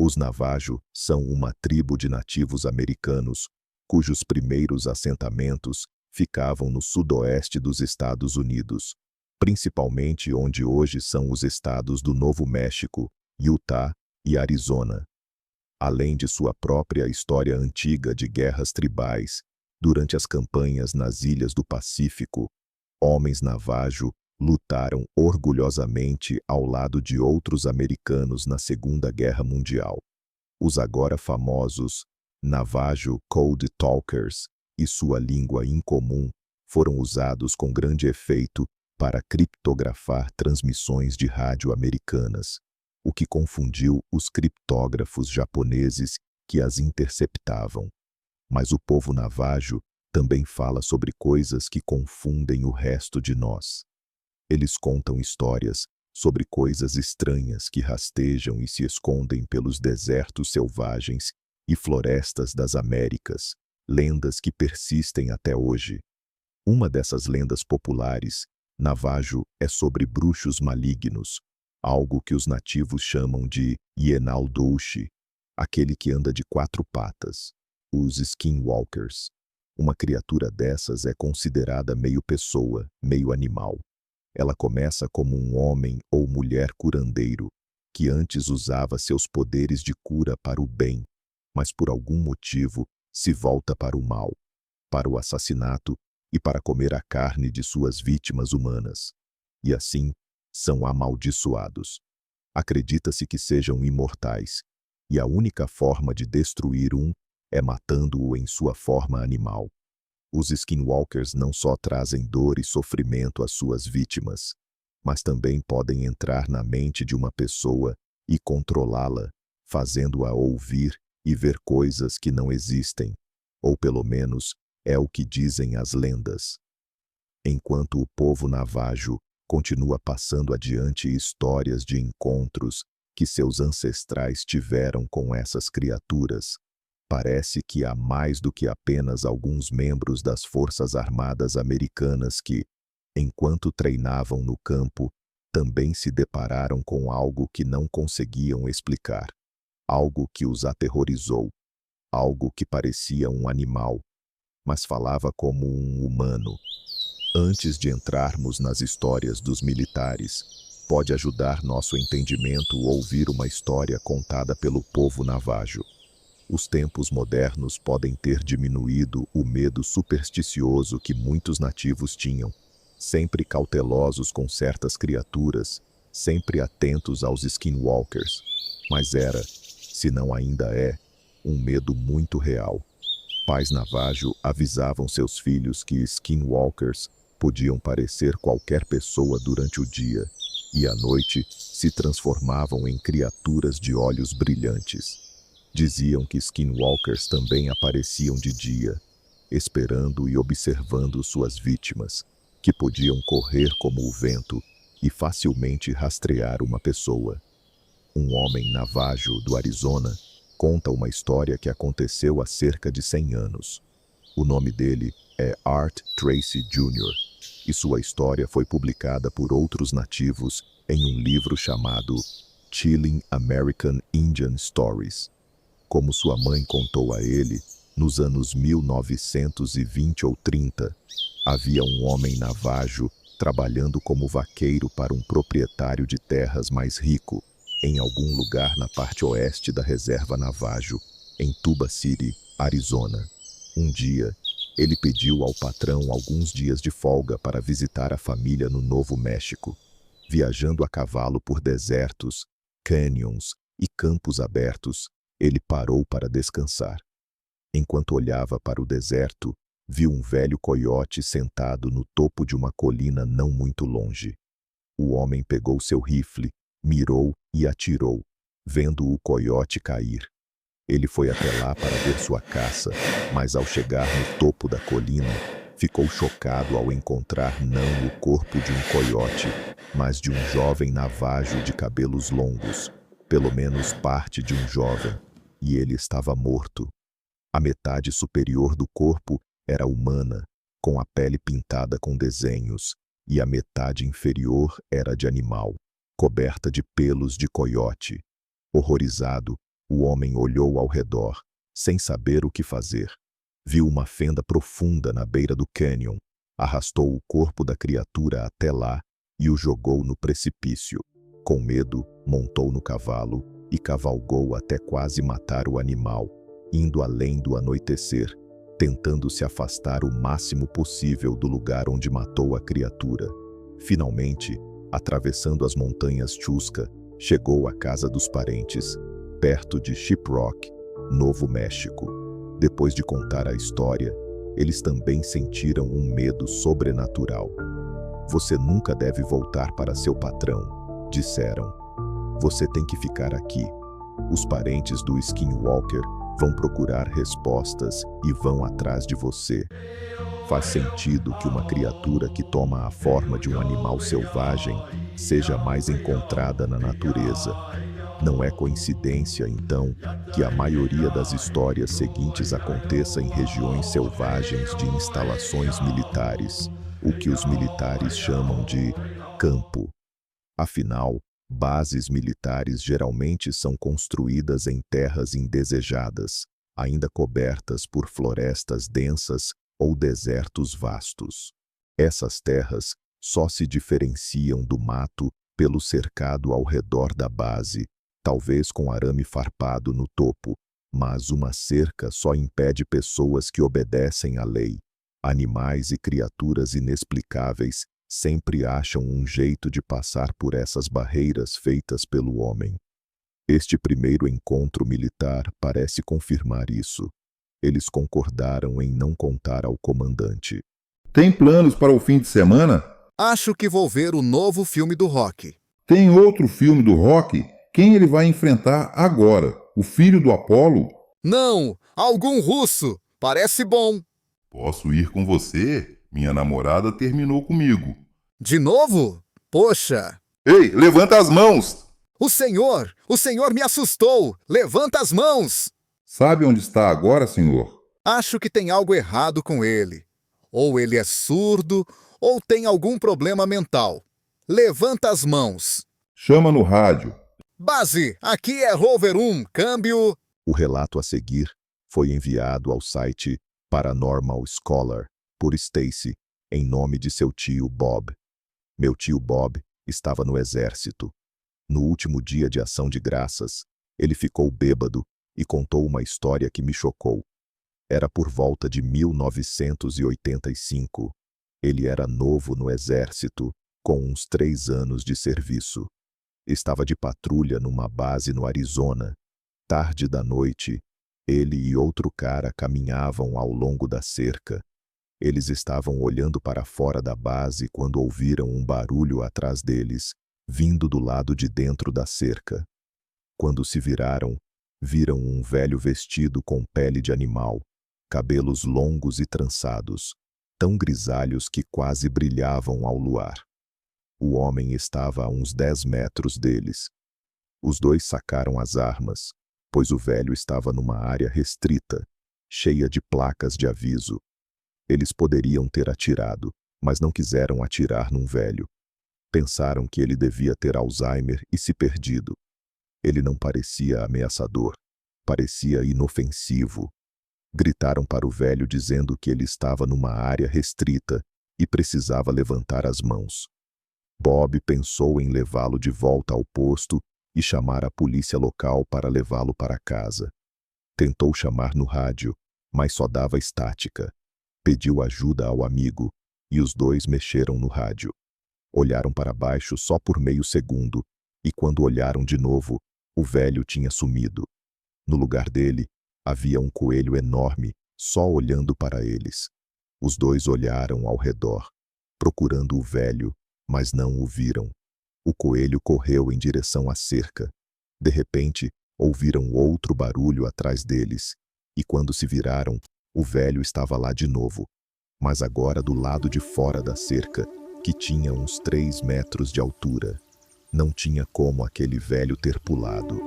Os Navajo são uma tribo de nativos americanos, cujos primeiros assentamentos ficavam no sudoeste dos Estados Unidos, principalmente onde hoje são os estados do Novo México, Utah e Arizona. Além de sua própria história antiga de guerras tribais, durante as campanhas nas ilhas do Pacífico, homens Navajo lutaram orgulhosamente ao lado de outros americanos na Segunda Guerra Mundial. Os agora famosos Navajo Code Talkers e sua língua incomum foram usados com grande efeito para criptografar transmissões de rádio americanas, o que confundiu os criptógrafos japoneses que as interceptavam. Mas o povo Navajo também fala sobre coisas que confundem o resto de nós. Eles contam histórias sobre coisas estranhas que rastejam e se escondem pelos desertos selvagens e florestas das Américas, lendas que persistem até hoje. Uma dessas lendas populares, Navajo, é sobre bruxos malignos, algo que os nativos chamam de Yenal-Douche, aquele que anda de 4 patas, os Skinwalkers. Uma criatura dessas é considerada meio pessoa, meio animal. Ela começa como um homem ou mulher curandeiro, que antes usava seus poderes de cura para o bem, mas por algum motivo se volta para o mal, para o assassinato e para comer a carne de suas vítimas humanas. E assim, são amaldiçoados. Acredita-se que sejam imortais, e a única forma de destruir um é matando-o em sua forma animal. Os Skinwalkers não só trazem dor e sofrimento às suas vítimas, mas também podem entrar na mente de uma pessoa e controlá-la, fazendo-a ouvir e ver coisas que não existem, ou pelo menos é o que dizem as lendas. Enquanto o povo Navajo continua passando adiante histórias de encontros que seus ancestrais tiveram com essas criaturas, parece que há mais do que apenas alguns membros das Forças Armadas Americanas que, enquanto treinavam no campo, também se depararam com algo que não conseguiam explicar, algo que os aterrorizou, algo que parecia um animal, mas falava como um humano. Antes de entrarmos nas histórias dos militares, pode ajudar nosso entendimento ouvir uma história contada pelo povo Navajo. Os tempos modernos podem ter diminuído o medo supersticioso que muitos nativos tinham, sempre cautelosos com certas criaturas, sempre atentos aos Skinwalkers. Mas era, se não ainda é, um medo muito real. Pais Navajo avisavam seus filhos que Skinwalkers podiam parecer qualquer pessoa durante o dia, e à noite se transformavam em criaturas de olhos brilhantes. Diziam que Skinwalkers também apareciam de dia, esperando e observando suas vítimas, que podiam correr como o vento e facilmente rastrear uma pessoa. Um homem Navajo do Arizona conta uma história que aconteceu há cerca de 100 anos. O nome dele é Art Tracy Jr., e sua história foi publicada por outros nativos em um livro chamado Chilling American Indian Stories. Como sua mãe contou a ele, nos anos 1920 ou 30, havia um homem Navajo trabalhando como vaqueiro para um proprietário de terras mais rico, em algum lugar na parte oeste da reserva Navajo, em Tuba City, Arizona. Um dia, ele pediu ao patrão alguns dias de folga para visitar a família no Novo México. Viajando a cavalo por desertos, canyons e campos abertos, ele parou para descansar. Enquanto olhava para o deserto, viu um velho coiote sentado no topo de uma colina não muito longe. O homem pegou seu rifle, mirou e atirou, vendo o coiote cair. Ele foi até lá para ver sua caça, mas ao chegar no topo da colina, ficou chocado ao encontrar não o corpo de um coiote, mas de um jovem Navajo de cabelos longos, pelo menos parte de um jovem, e ele estava morto. A metade superior do corpo era humana, com a pele pintada com desenhos, e a metade inferior era de animal, coberta de pelos de coiote. Horrorizado, O homem olhou ao redor, sem saber o que fazer. Viu uma fenda profunda na beira do cânion, arrastou o corpo da criatura até lá e o jogou no precipício. Com medo, montou no cavalo e cavalgou até quase matar o animal, indo além do anoitecer, tentando se afastar o máximo possível do lugar onde matou a criatura. Finalmente, atravessando as montanhas Chusca, chegou à casa dos parentes, perto de Shiprock, Novo México. Depois de contar a história, eles também sentiram um medo sobrenatural. Você nunca deve voltar para seu patrão, disseram. Você tem que ficar aqui. Os parentes do Skinwalker vão procurar respostas e vão atrás de você. Faz sentido que uma criatura que toma a forma de um animal selvagem seja mais encontrada na natureza. Não é coincidência, então, que a maioria das histórias seguintes aconteça em regiões selvagens de instalações militares, o que os militares chamam de campo. Afinal, bases militares geralmente são construídas em terras indesejadas, ainda cobertas por florestas densas ou desertos vastos. Essas terras só se diferenciam do mato pelo cercado ao redor da base, talvez com arame farpado no topo, mas uma cerca só impede pessoas que obedecem à lei. Animais e criaturas inexplicáveis sempre acham um jeito de passar por essas barreiras feitas pelo homem. Este primeiro encontro militar parece confirmar isso. Eles concordaram em não contar ao comandante. Tem planos para o fim de semana? Acho que vou ver o novo filme do Rock. Tem outro filme do Rock? Quem ele vai enfrentar agora? O filho do Apollo? Não, algum russo. Parece bom. Posso ir com você? Minha namorada terminou comigo. De novo? Poxa! Ei, levanta as mãos! O senhor me assustou! Levanta as mãos! Sabe onde está agora, senhor? Acho que tem algo errado com ele. Ou ele é surdo, ou tem algum problema mental. Levanta as mãos. Chama no rádio. Base, aqui é Rover 1, câmbio... O relato a seguir foi enviado ao site Paranormal Scholar por Stacy, em nome de seu tio Bob. Meu tio Bob estava no exército. No último dia de ação de graças, ele ficou bêbado e contou uma história que me chocou. Era por volta de 1985. Ele era novo no exército, com uns 3 anos de serviço. Estava de patrulha numa base no Arizona. Tarde da noite, ele e outro cara caminhavam ao longo da cerca. Eles estavam olhando para fora da base quando ouviram um barulho atrás deles, vindo do lado de dentro da cerca. Quando se viraram, viram um velho vestido com pele de animal, cabelos longos e trançados, tão grisalhos que quase brilhavam ao luar. O homem estava a uns 10 metros deles. Os dois sacaram as armas, pois o velho estava numa área restrita, cheia de placas de aviso. Eles poderiam ter atirado, mas não quiseram atirar num velho. Pensaram que ele devia ter Alzheimer e se perdido. Ele não parecia ameaçador, parecia inofensivo. Gritaram para o velho dizendo que ele estava numa área restrita e precisava levantar as mãos. Bob pensou em levá-lo de volta ao posto e chamar a polícia local para levá-lo para casa. Tentou chamar no rádio, mas só dava estática. Pediu ajuda ao amigo e os dois mexeram no rádio. Olharam para baixo só por meio segundo e quando olharam de novo, o velho tinha sumido. No lugar dele, havia um coelho enorme, só olhando para eles. Os dois olharam ao redor, procurando o velho, mas não o viram. O coelho correu em direção à cerca. De repente, ouviram outro barulho atrás deles, e quando se viraram, o velho estava lá de novo, mas agora do lado de fora da cerca, que tinha uns 3 metros de altura. Não tinha como aquele velho ter pulado.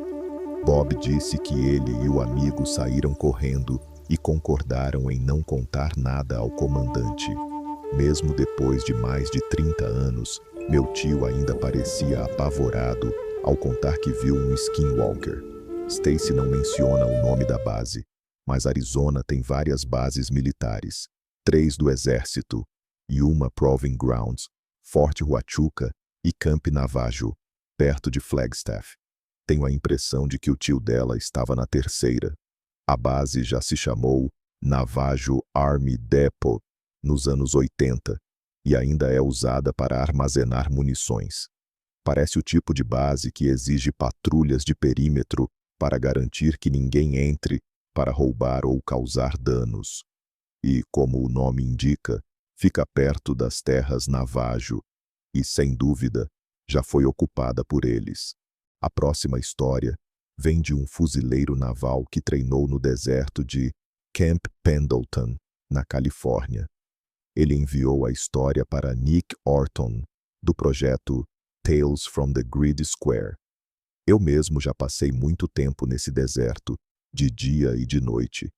Bob disse que ele e o amigo saíram correndo e concordaram em não contar nada ao comandante. Mesmo depois de mais de 30 anos, meu tio ainda parecia apavorado ao contar que viu um Skinwalker. Stacy não menciona o nome da base, mas Arizona tem várias bases militares, 3 do Exército e uma Proving Grounds, Fort Huachuca e Camp Navajo, perto de Flagstaff. Tenho a impressão de que o tio dela estava na terceira. A base já se chamou Navajo Army Depot nos anos 80 e ainda é usada para armazenar munições. Parece o tipo de base que exige patrulhas de perímetro para garantir que ninguém entre para roubar ou causar danos. E, como o nome indica, fica perto das terras Navajo e, sem dúvida, já foi ocupada por eles. A próxima história vem de um fuzileiro naval que treinou no deserto de Camp Pendleton, na Califórnia. Ele enviou a história para Nick Orton, do projeto Tales from the Grid Square. Eu mesmo já passei muito tempo nesse deserto, de dia e de noite.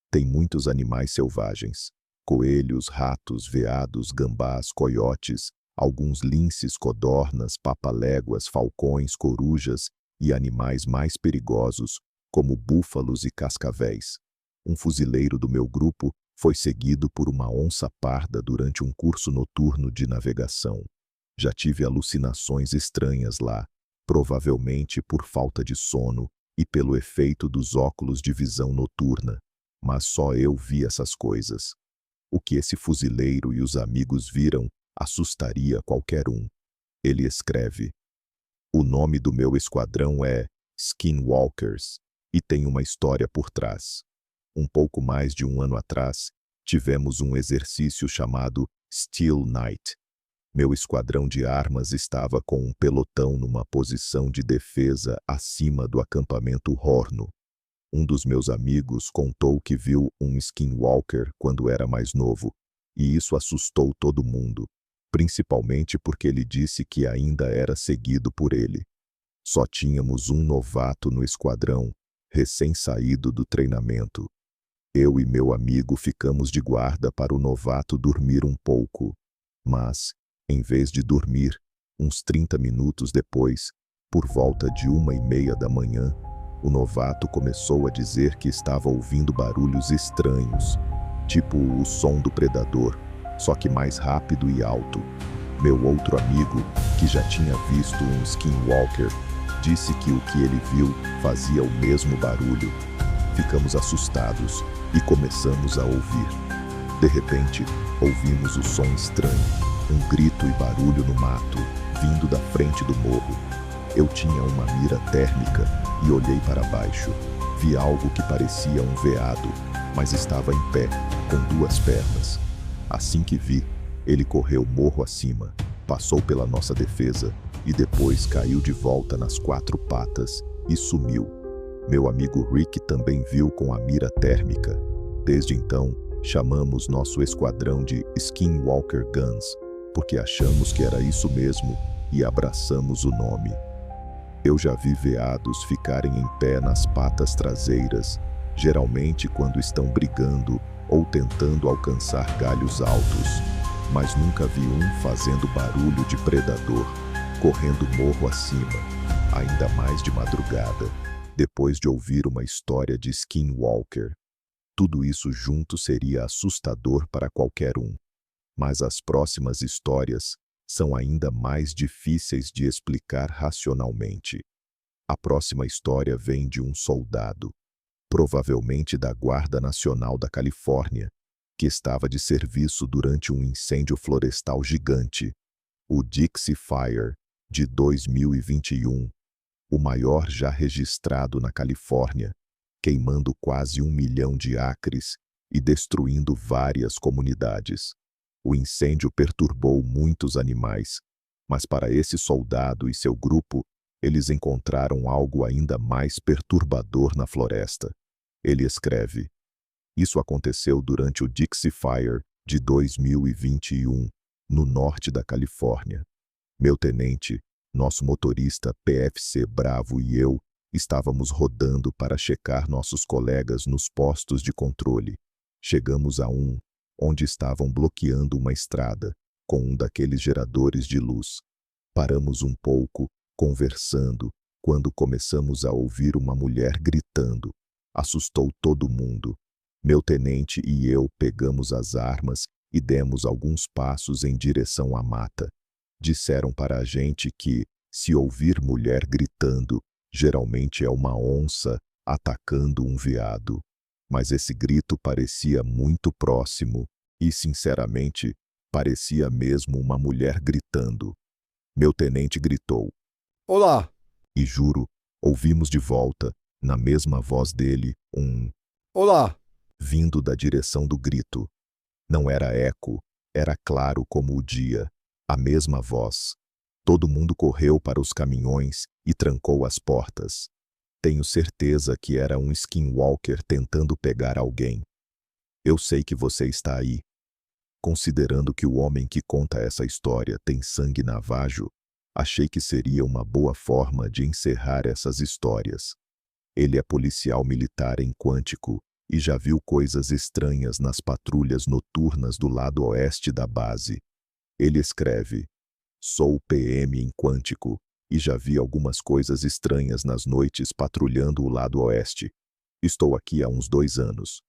Tem muitos animais selvagens: coelhos, ratos, veados, gambás, coiotes, alguns linces, codornas, papaléguas, falcões, corujas e animais mais perigosos, como búfalos e cascavéis. Um fuzileiro do meu grupo foi seguido por uma onça parda durante um curso noturno de navegação. Já tive alucinações estranhas lá, provavelmente por falta de sono e pelo efeito dos óculos de visão noturna, mas só eu vi essas coisas. O que esse fuzileiro e os amigos viram assustaria qualquer um. Ele escreve: "O nome do meu esquadrão é Skinwalkers e tem uma história por trás. Um pouco mais de um ano atrás, tivemos um exercício chamado Steel Night. Meu esquadrão de armas estava com um pelotão numa posição de defesa acima do acampamento Horno. Um dos meus amigos contou que viu um Skinwalker quando era mais novo, e isso assustou todo mundo, principalmente porque ele disse que ainda era seguido por ele. Só tínhamos um novato no esquadrão, recém-saído do treinamento. Eu e meu amigo ficamos de guarda para o novato dormir um pouco, mas, em vez de dormir, uns 30 minutos depois, por volta de 1h30 da manhã, o novato começou a dizer que estava ouvindo barulhos estranhos, tipo o som do predador, só que mais rápido e alto. Meu outro amigo, que já tinha visto um Skinwalker, disse que o que ele viu fazia o mesmo barulho. Ficamos assustados e começamos a ouvir. De repente, ouvimos o som estranho, um grito e barulho no mato, vindo da frente do morro. Eu tinha uma mira térmica e olhei para baixo. Vi algo que parecia um veado, mas estava em pé, com 2 pernas. Assim que vi, ele correu morro acima, passou pela nossa defesa e depois caiu de volta nas 4 patas e sumiu. Meu amigo Rick também viu com a mira térmica. Desde então, chamamos nosso esquadrão de Skinwalker Guns, porque achamos que era isso mesmo e abraçamos o nome. Eu já vi veados ficarem em pé nas patas traseiras, geralmente quando estão brigando ou tentando alcançar galhos altos, mas nunca vi um fazendo barulho de predador, correndo morro acima, ainda mais de madrugada, depois de ouvir uma história de Skinwalker. Tudo isso junto seria assustador para qualquer um, mas as próximas histórias são ainda mais difíceis de explicar racionalmente. A próxima história vem de um soldado, provavelmente da Guarda Nacional da Califórnia, que estava de serviço durante um incêndio florestal gigante, o Dixie Fire, de 2021, o maior já registrado na Califórnia, queimando quase 1 milhão de acres e destruindo várias comunidades. O incêndio perturbou muitos animais, mas para esse soldado e seu grupo, eles encontraram algo ainda mais perturbador na floresta. Ele escreve: "Isso aconteceu durante o Dixie Fire de 2021, no norte da Califórnia. Meu tenente, nosso motorista PFC Bravo e eu estávamos rodando para checar nossos colegas nos postos de controle. Chegamos a onde estavam bloqueando uma estrada, com um daqueles geradores de luz. Paramos um pouco, conversando, quando começamos a ouvir uma mulher gritando. Assustou todo mundo. Meu tenente e eu pegamos as armas e demos alguns passos em direção à mata. Disseram para a gente que, se ouvir mulher gritando, geralmente é uma onça atacando um veado. Mas esse grito parecia muito próximo e, sinceramente, parecia mesmo uma mulher gritando. Meu tenente gritou. Olá! E juro, ouvimos de volta, na mesma voz dele, um Olá! vindo da direção do grito. Não era eco, era claro como o dia, a mesma voz. Todo mundo correu para os caminhões e trancou as portas. Tenho certeza que era um skinwalker tentando pegar alguém. Eu sei que você está aí. Considerando que o homem que conta essa história tem sangue navajo, achei que seria uma boa forma de encerrar essas histórias. Ele é policial militar em Quantico e já viu coisas estranhas nas patrulhas noturnas do lado oeste da base. Ele escreve: sou PM em Quantico e já vi algumas coisas estranhas nas noites patrulhando o lado oeste. Estou aqui há uns 2 anos.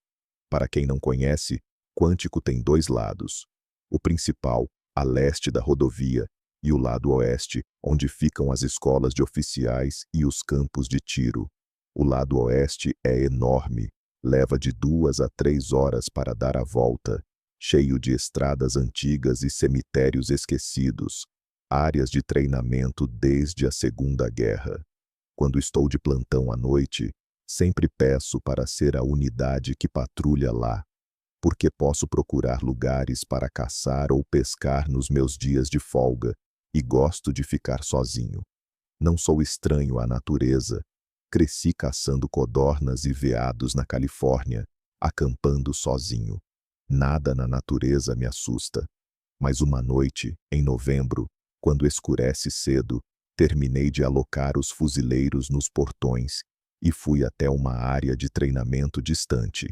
Para quem não conhece, Quantico tem 2 lados. O principal, a leste da rodovia, e o lado oeste, onde ficam as escolas de oficiais e os campos de tiro. O lado oeste é enorme, leva de 2 a 3 horas para dar a volta, cheio de estradas antigas e cemitérios esquecidos, áreas de treinamento desde a Segunda Guerra. Quando estou de plantão à noite, sempre peço para ser a unidade que patrulha lá, porque posso procurar lugares para caçar ou pescar nos meus dias de folga e gosto de ficar sozinho. Não sou estranho à natureza. Cresci caçando codornas e veados na Califórnia, acampando sozinho. Nada na natureza me assusta. Mas uma noite, em novembro, quando escurece cedo, terminei de alocar os fuzileiros nos portões e fui até uma área de treinamento distante.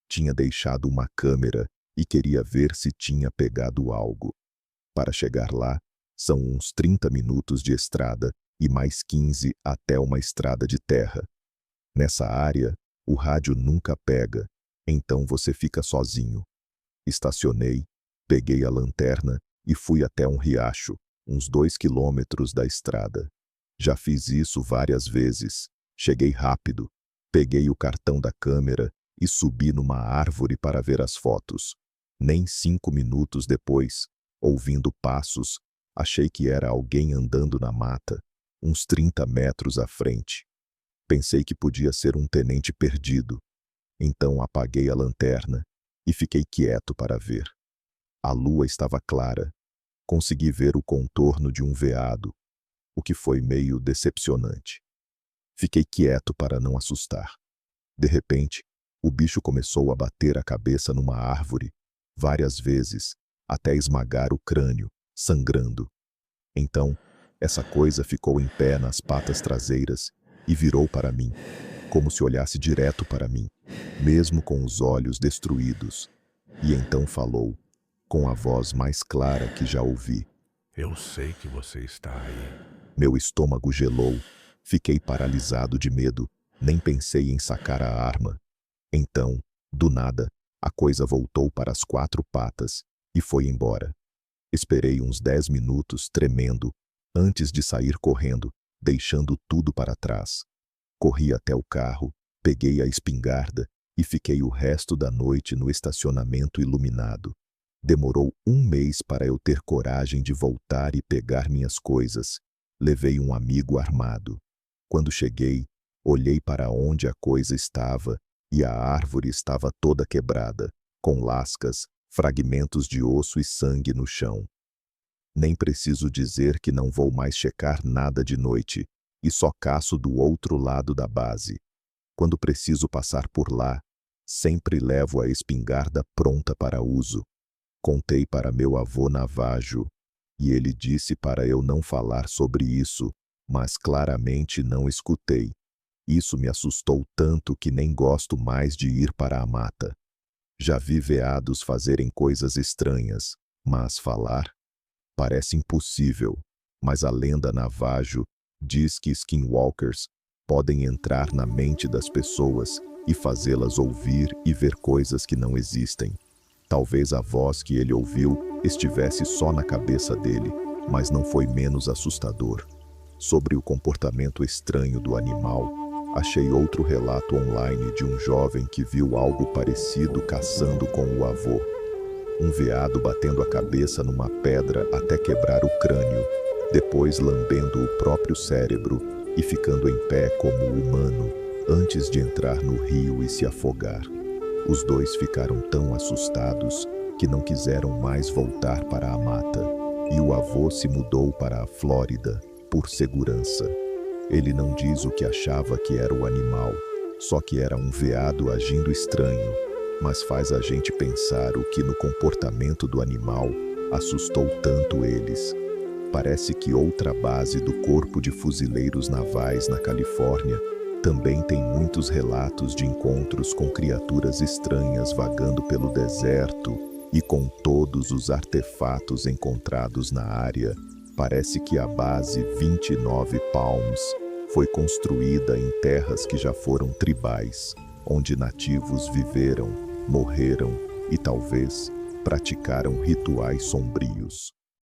Tinha deixado uma câmera e queria ver se tinha pegado algo. Para chegar lá, são uns 30 minutos de estrada e mais 15 até uma estrada de terra. Nessa área, o rádio nunca pega, então você fica sozinho. Estacionei, peguei a lanterna e fui até um riacho, uns 2 quilômetros da estrada. Já fiz isso várias vezes. Cheguei rápido, peguei o cartão da câmera e subi numa árvore para ver as fotos. Nem 5 minutos depois, ouvindo passos, achei que era alguém andando na mata, uns 30 metros à frente. Pensei que podia ser um tenente perdido. Então apaguei a lanterna e fiquei quieto para ver. A lua estava clara. Consegui ver o contorno de um veado, o que foi meio decepcionante. Fiquei quieto para não assustar. De repente, o bicho começou a bater a cabeça numa árvore, várias vezes, até esmagar o crânio, sangrando. Então, essa coisa ficou em pé nas patas traseiras e virou para mim, como se olhasse direto para mim, mesmo com os olhos destruídos. E então falou, com a voz mais clara que já ouvi. Eu sei que você está aí. Meu estômago gelou, fiquei paralisado de medo, nem pensei em sacar a arma. Então, do nada, a coisa voltou para as 4 patas e foi embora. Esperei uns 10 minutos tremendo, antes de sair correndo, deixando tudo para trás. Corri até o carro, peguei a espingarda e fiquei o resto da noite no estacionamento iluminado. Demorou 1 mês para eu ter coragem de voltar e pegar minhas coisas. Levei um amigo armado. Quando cheguei, olhei para onde a coisa estava e a árvore estava toda quebrada, com lascas, fragmentos de osso e sangue no chão. Nem preciso dizer que não vou mais checar nada de noite e só caço do outro lado da base. Quando preciso passar por lá, sempre levo a espingarda pronta para uso. Contei para meu avô Navajo e ele disse para eu não falar sobre isso, mas claramente não escutei. Isso me assustou tanto que nem gosto mais de ir para a mata. Já vi veados fazerem coisas estranhas, mas falar? Parece impossível, mas a lenda Navajo Diz que skinwalkers podem entrar na mente das pessoas e fazê-las ouvir e ver coisas que não existem. Talvez a voz que ele ouviu estivesse só na cabeça dele, mas não foi menos assustador. Sobre o comportamento estranho do animal, achei outro relato online de um jovem que viu algo parecido caçando com o avô. Um veado batendo a cabeça numa pedra até quebrar o crânio, depois lambendo o próprio cérebro e ficando em pé como humano, antes de entrar no rio e se afogar. Os dois ficaram tão assustados que não quiseram mais voltar para a mata, e o avô se mudou para a Flórida por segurança. Ele não diz o que achava que era o animal, só que era um veado agindo estranho, mas faz a gente pensar o que no comportamento do animal assustou tanto eles. Parece que outra base do Corpo de Fuzileiros Navais na Califórnia também tem muitos relatos de encontros com criaturas estranhas vagando pelo deserto e com todos os artefatos encontrados na área. Parece que a base 29 Palms foi construída em terras que já foram tribais, onde nativos viveram, morreram e talvez praticaram rituais sombrios.